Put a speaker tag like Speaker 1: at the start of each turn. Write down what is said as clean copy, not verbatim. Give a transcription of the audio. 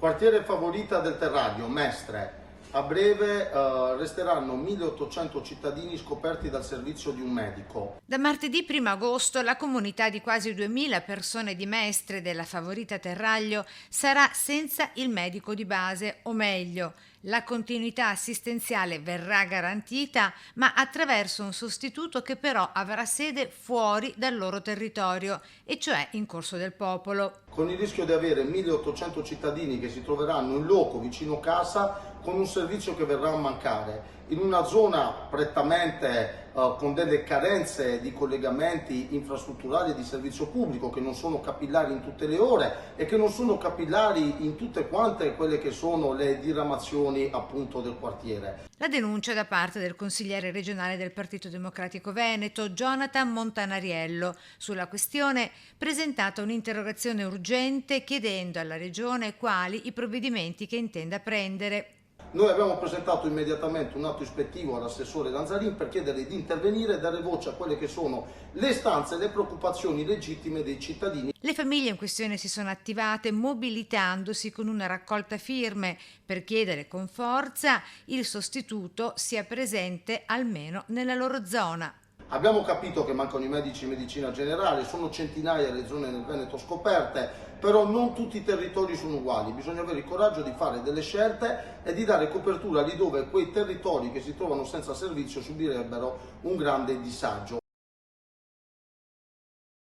Speaker 1: Quartiere Favorita del Terraglio, Mestre. A breve resteranno 1800 cittadini scoperti dal servizio di un medico.
Speaker 2: Da martedì 1 agosto la comunità di quasi 2000 persone di Mestre della Favorita Terraglio sarà senza il medico di base, o meglio, la continuità assistenziale verrà garantita, ma attraverso un sostituto che però avrà sede fuori dal loro territorio, e cioè in Corso del Popolo.
Speaker 1: Con il rischio di avere 1800 cittadini che si troveranno in loco vicino casa con un servizio che verrà a mancare in una zona prettamente con delle carenze di collegamenti infrastrutturali e di servizio pubblico che non sono capillari in tutte le ore e che non sono capillari in tutte quante quelle che sono le diramazioni appunto del quartiere.
Speaker 2: La denuncia da parte del consigliere regionale del Partito Democratico Veneto, Jonathan Montanariello. Sulla questione presentata un'interrogazione urgente chiedendo alla Regione quali i provvedimenti che intenda prendere.
Speaker 1: Noi abbiamo presentato immediatamente un atto ispettivo all'assessore Lanzarin per chiedere di intervenire e dare voce a quelle che sono le istanze e le preoccupazioni legittime dei cittadini.
Speaker 2: Le famiglie in questione si sono attivate mobilitandosi con una raccolta firme per chiedere con forza il sostituto sia presente almeno nella loro zona.
Speaker 1: Abbiamo capito che mancano i medici in medicina generale, sono centinaia le zone nel Veneto scoperte, però non tutti i territori sono uguali, bisogna avere il coraggio di fare delle scelte e di dare copertura lì dove quei territori che si trovano senza servizio subirebbero un grande disagio.